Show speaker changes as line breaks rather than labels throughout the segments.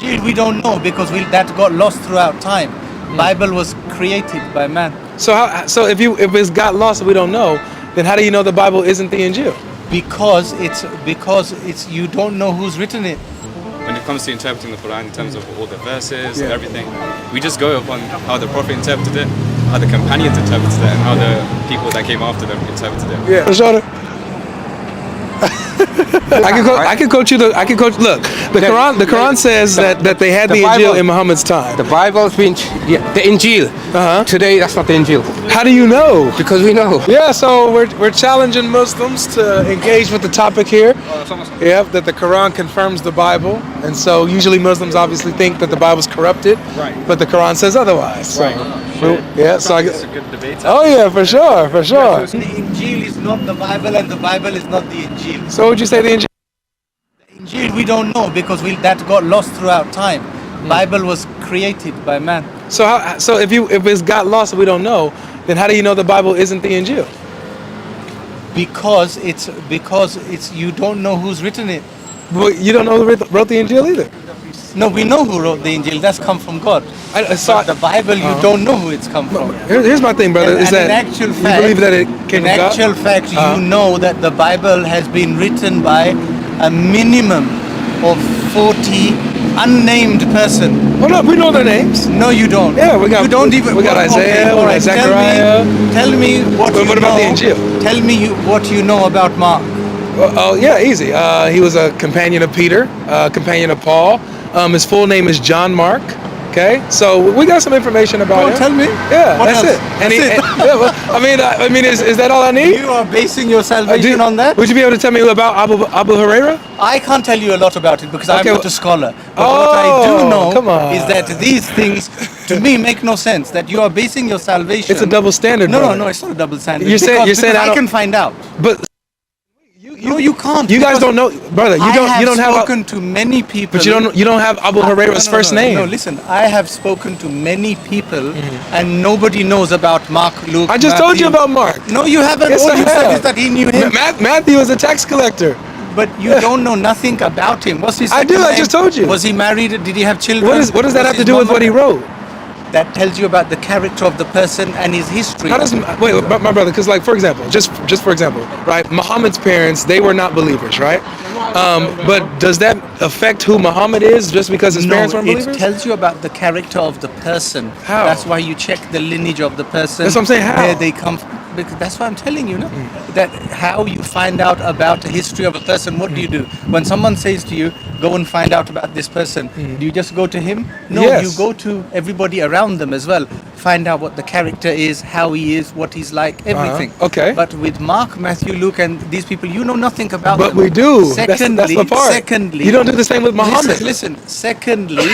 Injil we don't know because that got lost throughout time. Bible was created by man.
So if it's got lost and we don't know, then how do you know the Bible isn't the Injil?
Because it's you don't know who's written it.
When it comes to interpreting the Quran in terms of all the verses and everything, we just go upon how the Prophet interpreted it, how the companions interpreted it, and how the people that came after them interpreted it.
Yeah. I can coach you. Look, the Quran says that they had the Injil in Muhammad's time.
The Bible's been the Injil. Today, that's not the Injil.
How do you know?
Because we know.
Yeah, so we're challenging Muslims to engage with the topic here. Yep, that the Quran confirms the Bible, and so usually Muslims obviously think that the Bible's corrupted,
Right.
but the Quran says otherwise.
Right.
Yeah, so
It's a good debate.
oh yeah, for sure.
The Injil is not the Bible, and the Bible is not the Injil.
So would you say the Injil?
Injil we don't know because that got lost throughout time. Bible was created by man.
So if it's got lost and we don't know, then how do you know the Bible isn't the Injil?
Because it's you don't know who's written it.
Well, you don't know who wrote the Injil either.
No, we know who wrote the Injil. That's come from God.
So
The Bible, you don't know who it's come from.
here's my thing, brother.
And-
Is
and
that
in actual
you
fact-
believe that it came
In
from God?
actual fact, you know that the Bible has been written by a minimum of 40 unnamed person.
Well, no, we know their names.
No, you don't.
Yeah, we got-
You don't even.
we got Isaiah,
all
we got Zechariah.
Tell me what.
But
you
what about
know.
the Injil?
Tell me what you know about Mark.
Oh yeah, easy. He was a companion of Peter, companion of Paul. His full name is John Mark. Okay, so we got some information about
Go on,
him.
tell me.
Yeah,
What
that's
else?
it. And
That's it.
yeah, well, I mean, is that all I need?
You are basing your salvation on that?
Would you be able to tell me about Abu Huraira?
I can't tell you a lot about it because I'm
Okay,
not a scholar. But what I do
Oh, come
know
on.
is that these things, to me, make no sense. That you are basing your salvation.
It's a double standard.
No,
brother.
no, it's not a double standard.
You're saying
because
I
I can find out.
But
No, you can't.
you guys
because
don't know, brother. You don't have.
spoken to many people.
But you don't have Abu Huraira's first name.
No, listen. I have spoken to many people, and nobody knows about Mark, Luke.
I just told you
Matthew.
about Mark.
No, you haven't.
Yes,
All
I
you said
have.
is that he knew him,
Matthew is a tax collector.
but you don't know nothing about him. What's his?
I do,
second
I
name?
just told you.
Was he married? Did he have children?
What does that
Was
have to
his
do with
mama-
what he wrote?
That tells you about the character of the person and his history.
How does wait, my brother? Because like for example, just for example, right? Muhammad's parents, they were not believers, right? But does that affect who Muhammad is just because his parents weren't
it
believers?
tells you about the character of the person.
How?
That's why you check the lineage of the person.
That's what I'm saying, how?
Where they come from. Because that's why I'm telling you, no? That how you find out about the history of a person. What do you do when someone says to you, "Go and find out about this person"? Do you just go to him? No,
Yes.
you go to everybody around them as well. Find out what the character is, how he is, what he's like, everything.
Okay.
But with Mark, Matthew, Luke, and these people, you know nothing about
But
them.
we do.
Secondly,
That's the part.
Secondly,
You don't do the same with Muhammad.
Listen. Secondly,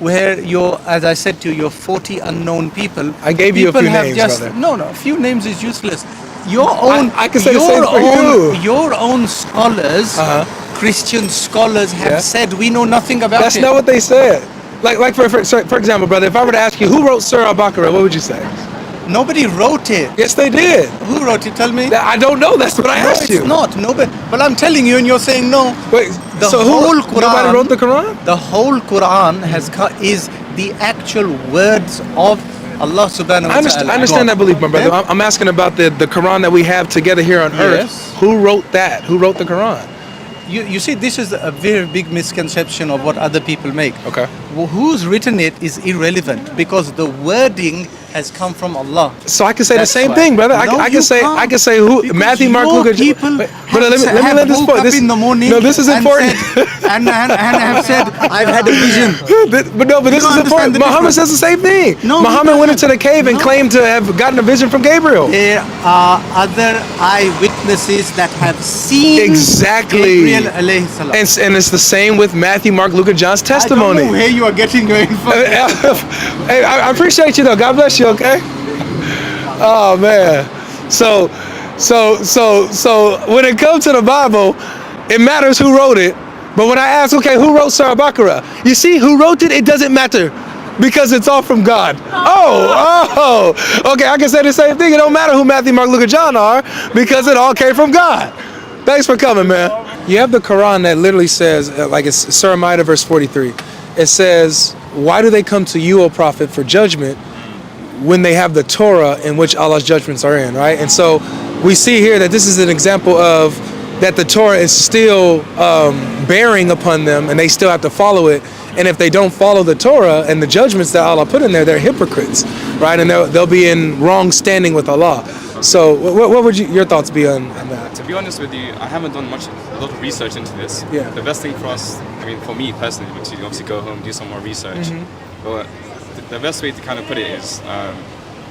where you're, as I said to you, you're 40 unknown people.
I gave you a
People
few
have
names,
just,
brother.
No, a few names is useless. Your own,
I can say the
your
same for
own,
you.
Your own scholars, Christian scholars, have said we know nothing about
That's
it.
not what they said. Like for example, brother, if I were to ask you who wrote Surah Al-Baqarah, what would you say?
Nobody wrote it.
Yes, they did.
Who wrote it? Tell me.
I don't know. That's what I
No,
asked
it's
you.
not. Nobody. But I'm telling you, and you're saying no.
Wait,
The
so
whole
who? Nobody
Quran-
wrote the Quran?
The whole Quran is the actual words of Allah subhanahu wa ta'ala.
I understand that belief, my brother. I'm asking about the Quran that we have together here on earth.
Yes.
Who wrote that? Who wrote the Quran?
You see, this is a very big misconception of what other people make.
Okay.
Who's written it is irrelevant because the wording has come from Allah.
So I can say
That's
the same
why.
thing, brother.
No,
I
you
can say
can't.
who
Because
Matthew, Mark,
your
Luke,
people
brother. Let me let this
woke
point.
up
This
in the morning.
No, this is
and
important.
said- and have said, "I've had a vision."
But this
don't
is
understand
important.
the
Muhammad
difference.
says the same thing.
No, he
Muhammad went
doesn't.
into the cave and
No.
claimed to have gotten a vision from Gabriel.
There are other eyewitnesses that have seen
Exactly.
Gabriel alayhi salam.
And it's the same with Matthew, Mark, Luke, and John's
I don't
testimony.
know where you are getting your info.
Hey, I appreciate you though. God bless you. Okay. Oh man. So when it comes to the Bible, it matters who wrote it. But when I ask, okay, who wrote Surah Al-Baqarah? You see, who wrote it? It doesn't matter. Because it's all from God. Oh, okay, I can say the same thing. It don't matter who Matthew, Mark, Luke, and John are because it all came from God. Thanks for coming, man. You have the Quran that literally says, like it's Surah Ma'idah verse 43. it says, why do they come to you, O prophet, for judgment when they have the Torah in which Allah's judgments are in, right? And so we see here that this is an example of that the Torah is still bearing upon them, and they still have to follow it. And if they don't follow the Torah and the judgments that Allah put in there, they're hypocrites, right? And they'll be in wrong standing with Allah. So what would your thoughts be on that?
To be honest with you, I haven't done a lot of research into this.
Yeah.
The best thing for us, I mean, for me personally, would to obviously go home, do some more research. But the best way to kind of put it is,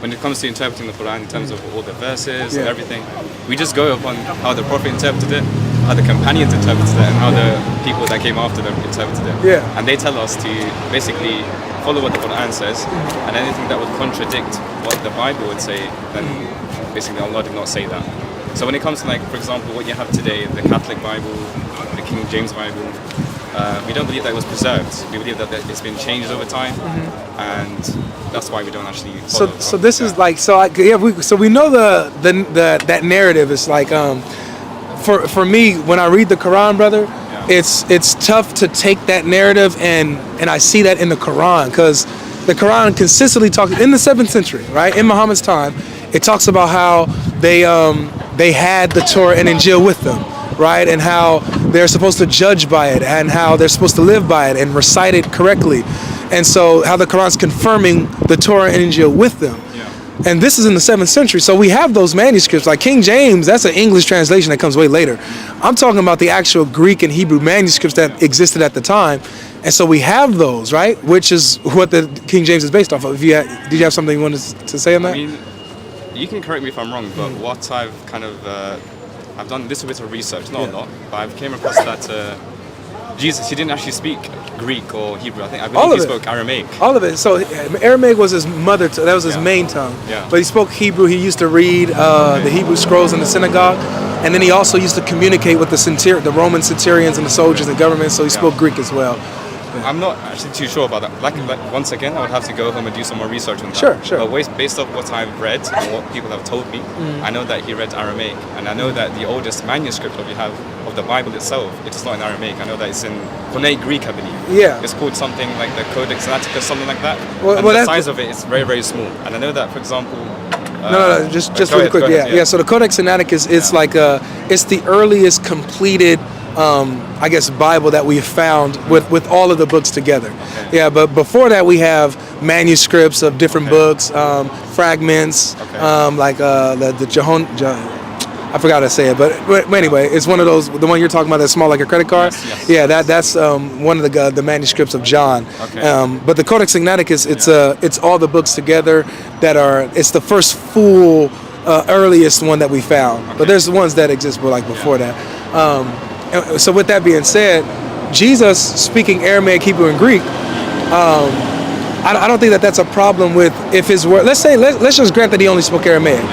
when it comes to interpreting the Quran in terms of all the verses and everything, we just go upon how the Prophet interpreted it, how the companions interpreted it, and how the people that came after them interpreted it.
Yeah.
And they tell us to basically follow what the Quran says, and anything that would contradict what the Bible would say, then basically Allah did not say that. So when it comes to, like, for example, what you have today, the Catholic Bible, the King James Bible, we don't believe that it was preserved. We believe that it's been changed over time, and that's why we don't actually follow
So this is like, we know that narrative is like, for me, when I read the Quran, brother, it's tough to take that narrative and I see that in the Quran, because the Quran consistently talks in the 7th century, right? In Muhammad's time, it talks about how they had the Torah and Injil with them, right? And how they're supposed to judge by it, and how they're supposed to live by it and recite it correctly. And so how the Quran's confirming the Torah and Injil with them. And this is in the 7th century, so we have those manuscripts. Like King James, that's an English translation that comes way later. I'm talking about the actual Greek and Hebrew manuscripts that existed at the time. And so we have those, right? Which is what the King James is based off of. Did you have something you wanted to say on that?
I mean, you can correct me if I'm wrong, but what I've kind of, I've done a little bit of research, not a lot, but I've came across that Jesus, he didn't actually speak Greek or Hebrew. I believe he spoke Aramaic.
All of it. So Aramaic was his mother, that was his main tongue.
Yeah.
But he spoke Hebrew. He used to read the Hebrew scrolls in the synagogue. And then he also used to communicate with the Roman centurions and the soldiers and the government, so he spoke Greek as well.
I'm not actually too sure about that. Like once again, I would have to go home and do some more research on that.
Sure.
But based off what I've read and what people have told me, I know that he read Aramaic, and I know that the oldest manuscript that we have of the Bible itself, it is not in Aramaic. I know that it's in Koine Greek, I believe.
Yeah.
It's called something like the Codex Sinaiticus, something like that.
Well,
the size of it is very, very small. And I know that, for example.
Just really quick. Yeah. So the Codex Sinaiticus, it's like it's the earliest completed, I guess, Bible that we've found with all of the books together. Okay. Yeah, but before that we have manuscripts of different books, fragments, like the I forgot how to say it, but anyway, it's one of those. The one you're talking about that's small like a credit card.
Yes.
Yeah, that's one of the manuscripts of John.
Okay.
But the Codex Sinaiticus, it's all the books together it's the first full earliest one that we found. Okay. But there's the ones that exist, but like before that. So with that being said, Jesus speaking Aramaic, Hebrew, and Greek. I don't think that's a problem with if his word. Let's just grant that he only spoke Aramaic.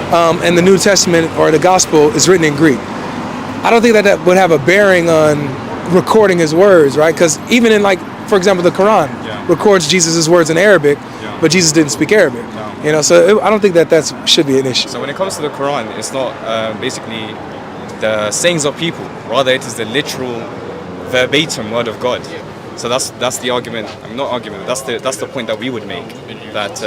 And the New Testament or the Gospel is written in Greek. I don't think that would have a bearing on recording his words, right? Because even in, like, for example, the Quran records Jesus' words in Arabic, but Jesus didn't speak Arabic. No. You know, so I don't think that should be an issue.
So when it comes to the Quran, it's not basically the sayings of people, rather it is the literal, verbatim word of God. So that's the argument. I mean, not argument. That's the point that we would make. That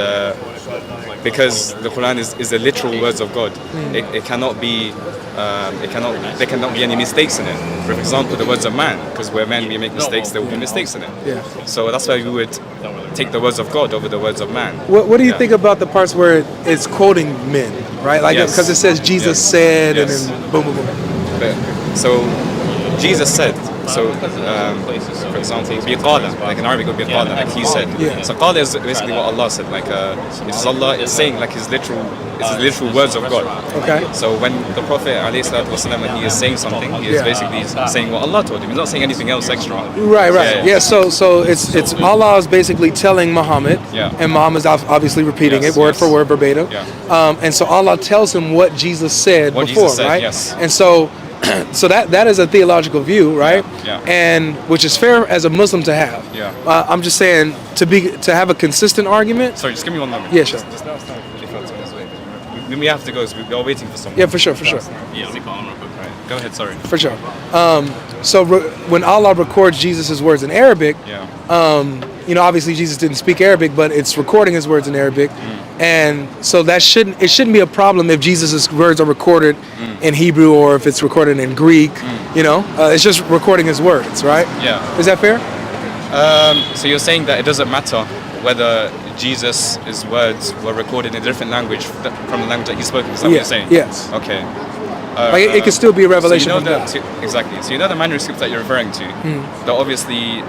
because the Quran is the literal words of God, it cannot be. There cannot be any mistakes in it. For example, the words of man, because where men we make mistakes, there will be mistakes in it.
Yeah.
So that's why we would take the words of God over the words of man.
What do you think about the parts where it's quoting men, right? Like, because it says Jesus said, and then boom, boom, boom.
But, so Jesus said. So, for example, biqala, like in Arabic, biqala, like he said.
Yeah.
So qala is basically what Allah said. Like it is Allah is saying like his literal words of God.
Okay.
So when the Prophet ﷺ, when he is saying something, he is basically saying what Allah told him. He's not saying anything else extra.
Right. Yeah. So it's Allah is basically telling Muhammad, and Muhammad's obviously repeating it word for word, verbatim.
Yeah.
And so Allah tells him what Jesus said before, right?
Yes.
And so that is a theological view, right?
Yeah.
And which is fair as a Muslim to have.
Yeah.
I'm just saying to have a consistent argument.
Sorry, just give me 1 moment.
Yeah, sure.
Just let us know if you felt to this way. We have to go, so we're waiting for someone.
Yeah, for sure.
Yeah, let me call him real quick.
Go ahead. Sorry.
For sure. So when Allah records Jesus' words in Arabic, you know, obviously Jesus didn't speak Arabic, but it's recording his words in Arabic, and so it shouldn't be a problem if Jesus' words are recorded in Hebrew or if it's recorded in Greek. You know, it's just recording his words, right?
Yeah.
Is that fair?
So you're saying that it doesn't matter whether Jesus' words were recorded in a different language from the language that he spoke. Is that what you're saying?
Yes.
Okay.
Like it could still be a revelation
so you know
from God.
exactly. So you know the manuscripts that you're referring to. They're obviously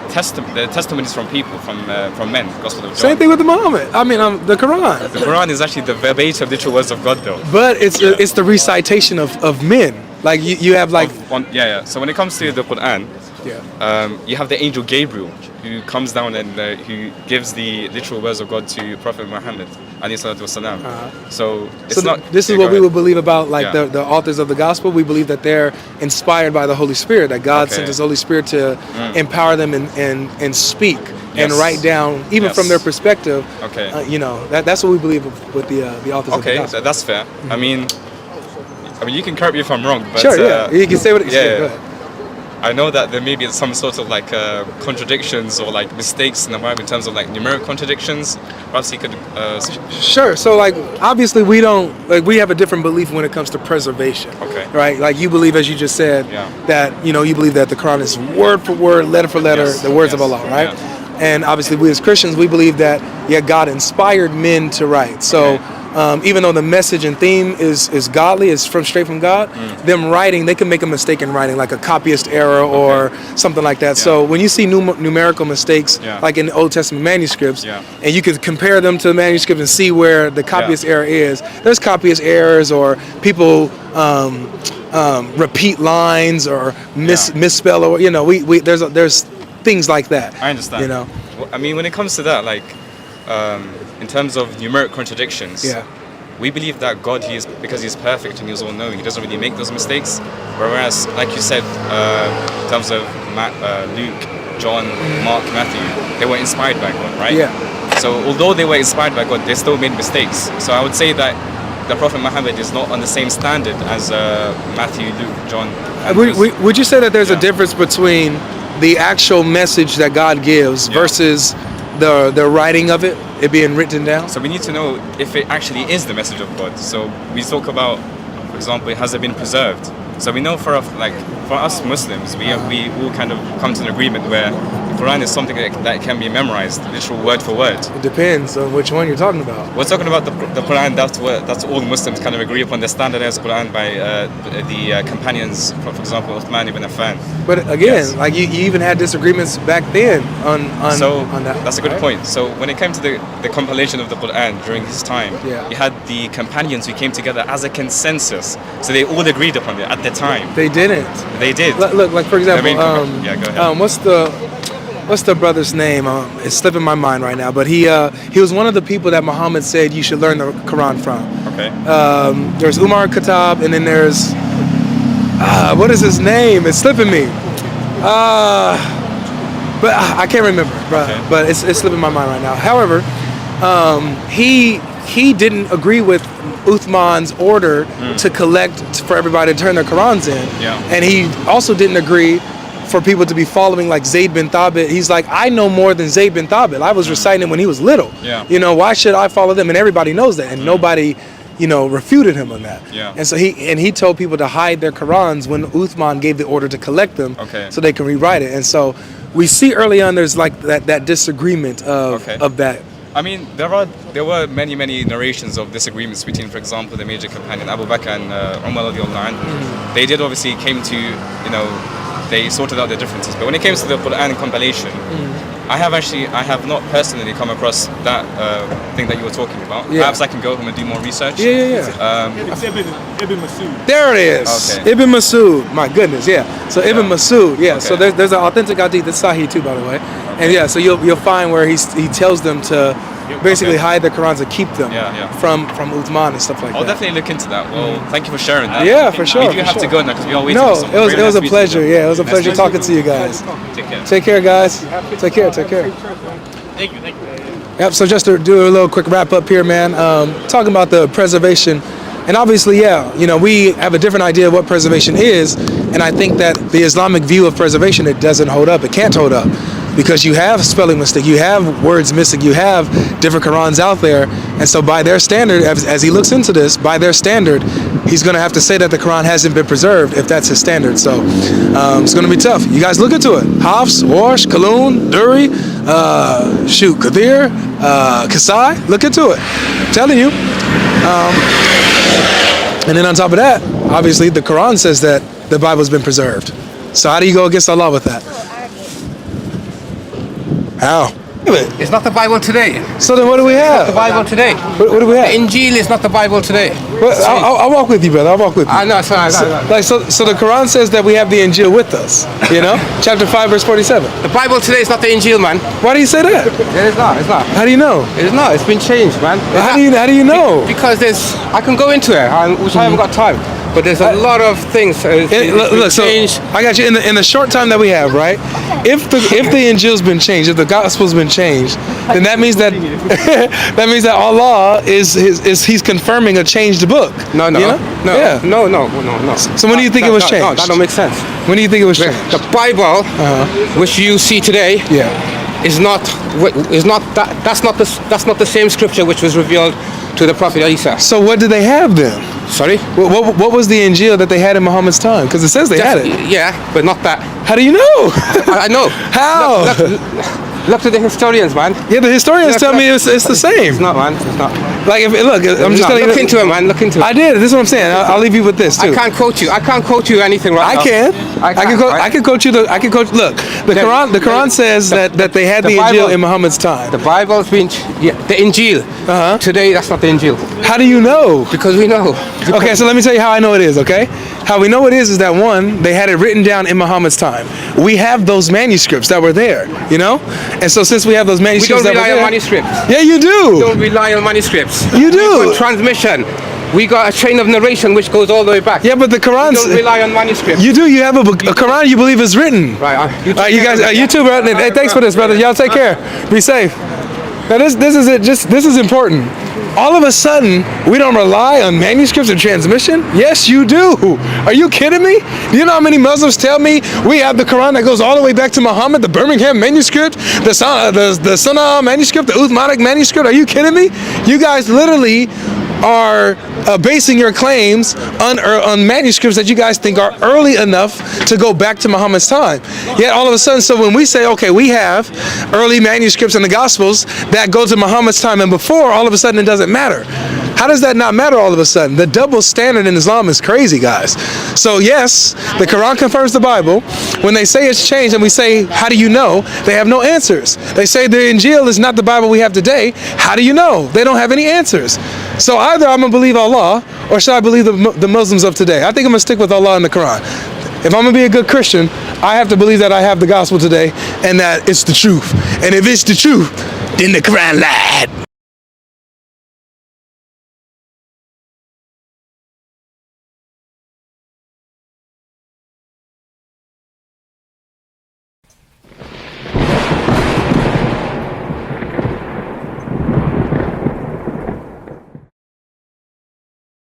the testimonies from people, from men. Gospel of John.
Same thing with the Muhammad. I mean, the Quran.
The Quran is actually the verbatim literal words of God, though.
But it's the recitation of men. Like you have like.
So when it comes to the Quran,
Yeah.
You have the angel Gabriel who comes down and who gives the literal words of God to Prophet Muhammad alayhi salatu wasalam. So it's not.
This is
yeah,
what
go
we
ahead.
would believe about like
Yeah.
the authors of the gospel. We believe that they're inspired by the Holy Spirit. That God
Okay.
sent His Holy Spirit to empower them and speak and
Yes.
write down, even
Yes.
from their perspective.
Okay.
You know that's what we believe with the authors of the
Okay,
gospel.
that's fair. I mean, you can correct me if I'm wrong, but
Sure, yeah. You can say what you say. Go ahead.
I know that there may be some sort of like contradictions or like mistakes in the Bible in terms of like numeric contradictions. Perhaps you could.
Sure. So like obviously we don't like we have a different belief when it comes to preservation.
Okay.
Right? Like you believe, as you just said,
Yeah.
that you believe that the Quran is word for word, letter for letter,
Yes,
the words of
yes,
Allah, right?
yeah.
And obviously we as Christians we believe that God inspired men to write. So even though the message and theme is godly, is straight from God, them writing, they can make a mistake in writing, like a copyist error or something like that. So when you see numerical mistakes, like in the Old Testament manuscripts, and you could compare them to the manuscript and see where the copyist error is, there's copyist errors or people repeat lines or misspell, or there's things like that.
I understand. I mean, when it comes to that, like. In terms of numeric contradictions, we believe that God, because He's perfect and He's all-knowing, He doesn't really make those mistakes. Whereas, like you said, in terms of Luke, John, Mark, Matthew, they were inspired by God, right?
Yeah.
So although they were inspired by God, they still made mistakes. So I would say that the Prophet Muhammad is not on the same standard as Matthew, Luke, John.
Would you say that there's a difference between the actual message that God gives versus the writing of it being written down?
So we need to know if it actually is the message of God. So we talk about, for example, has it been preserved? So we know for us Muslims, we all kind of come to an agreement where the Quran is something that can be memorized, literal word for word.
It depends on which one you're talking about.
We're talking about the Quran. That's all Muslims kind of agree upon. The standardized Quran by the companions, for example, Uthman ibn Affan.
But again, like you even had disagreements back then on that.
That's a good point. So when it came to the compilation of the Quran during his time, you had the companions who came together as a consensus. So they all agreed upon it at the time.
They didn't.
They did.
Look, like for example,
go ahead.
What's the brother's name? It's slipping my mind right now. But he was one of the people that Muhammad said you should learn the Quran from.
Okay.
There's Umar Khattab, and then there's what is his name? It's slipping me. But I can't remember. But it's slipping my mind right now. However, he didn't agree with Uthman's order to collect for everybody to turn their Qurans in. And he also didn't agree for people to be following like Zayd bin Thabit. He's like, I know more than Zayd bin Thabit. I was reciting it when he was little. Why should I follow them? And everybody knows that. And nobody, refuted him on that. And so he told people to hide their Qurans when Uthman gave the order to collect them so they can rewrite it. And so we see early on there's like that disagreement of that.
I mean, there were many narrations of disagreements between, for example, the major companion Abu Bakr and Umar radiallahu anhu. They did obviously came to, they sorted out their differences. But when it comes to the Quran compilation, I have not personally come across that thing that you were talking about. Perhaps I can go home and do more research.
It's Ibn Masud.
There it is.
Okay.
Ibn Masud. My goodness, So Ibn Masud, So there's an authentic hadith that's Sahih too, by the way. And so you'll find where he tells them to basically hide their Qurans and keep them from Uthman and stuff like that.
I'll definitely look into that. Well, thank you for sharing that.
Yeah, for sure.
We do have to go now because we are waiting
No,
for someone.
it was a pleasure. It was a pleasure talking to you guys.
Take care.
Take care, guys. Take care.
Thank you.
Yep, so just to do a little quick wrap up here, man. Talking about the preservation And obviously, yeah, we have a different idea of what preservation is, and I think that the Islamic view of preservation, it doesn't hold up. It can't hold up because you have spelling mistake, you have words missing, you have different Qurans out there, and so by their standard, as he looks into this, by their standard, he's going to have to say that the Quran hasn't been preserved if that's his standard. So it's going to be tough. You guys look into it. Hafs, Warsh, Kalun, Duri, Kathir, Kasai, look into it. I'm telling you. And then on top of that, obviously the Quran says that the Bible's been preserved. So how do you go against Allah with that? How?
It's not the Bible today.
So then what do we have?
The Bible today.
What do we have?
The Injil is not the Bible today.
Well, I'll walk with you, brother. I'll walk with you.
I know, sorry.
So the Quran says that we have the Injil with us. Chapter 5, verse 47.
The Bible today is not the Injil, man.
Why do you say that?
It's not.
How do you know?
It's not. It's been changed, man.
How do you know?
Because I can go into it, which I haven't got time. But there's a lot of things.
Look, so I got you in the short time that we have, right? If the Injil's been changed, if the Gospel's been changed, then that means that Allah he's confirming a changed book.
No.
Yeah.
No.
So when do you think it was changed?
No, that don't make sense.
When do you think it was changed?
The Bible, which you see today, is not that. That's not the same scripture which was revealed to the Prophet Isa.
So what did they have then?
Sorry?
What was the Injil that they had in Muhammad's time? Because it says they had it.
Yeah, but not that.
How do you know?
I know.
How?
Look to the historians, man.
Yeah, the historians tell me it's the same.
It's not, man. It's not.
Like, I'm just telling you.
Look into it, man. Look into it.
I did. This is what I'm saying. I'll leave you with this too.
I can't quote you anything right now.
I can quote you. Look, the Quran says that they had the Injil in Muhammad's time.
The Bible's been the Injil. Today, that's not the Injil.
How do you know?
Because we know.
Okay, so let me tell you how I know it is. Okay, how we know it is that one, they had it written down in Muhammad's time. We have those manuscripts that were there. And so since we have those manuscripts,
we don't rely on manuscripts.
Yeah, you do.
We don't rely on manuscripts.
You do.
We got transmission. We got a chain of narration which goes all the way back.
Yeah, but the Quran.
We don't rely on manuscripts.
You do. You have a Quran you believe is written.
Right.
You guys. You too, brother. Hey, thanks for this, brother. Y'all take care. Be safe. Now this is it. This is important. All of a sudden, we don't rely on manuscripts and transmission? Yes, you do. Are you kidding me? Do you know how many Muslims tell me we have the Quran that goes all the way back to Muhammad, the Birmingham manuscript, the Sana'a manuscript, the Uthmanic manuscript? Are you kidding me? You guys literally are basing your claims on manuscripts that you guys think are early enough to go back to Muhammad's time. Yet all of a sudden, so when we say, okay, we have early manuscripts in the Gospels that go to Muhammad's time and before, all of a sudden it doesn't matter. How does that not matter all of a sudden? The double standard in Islam is crazy, guys. So yes, the Quran confirms the Bible. When they say it's changed and we say, how do you know? They have no answers. They say the Injil is not the Bible we have today. How do you know? They don't have any answers. So either I'm going to believe Allah or should I believe the Muslims of today? I think I'm going to stick with Allah and the Quran. If I'm going to be a good Christian, I have to believe that I have the gospel today and that it's the truth. And if it's the truth, then the Quran lied.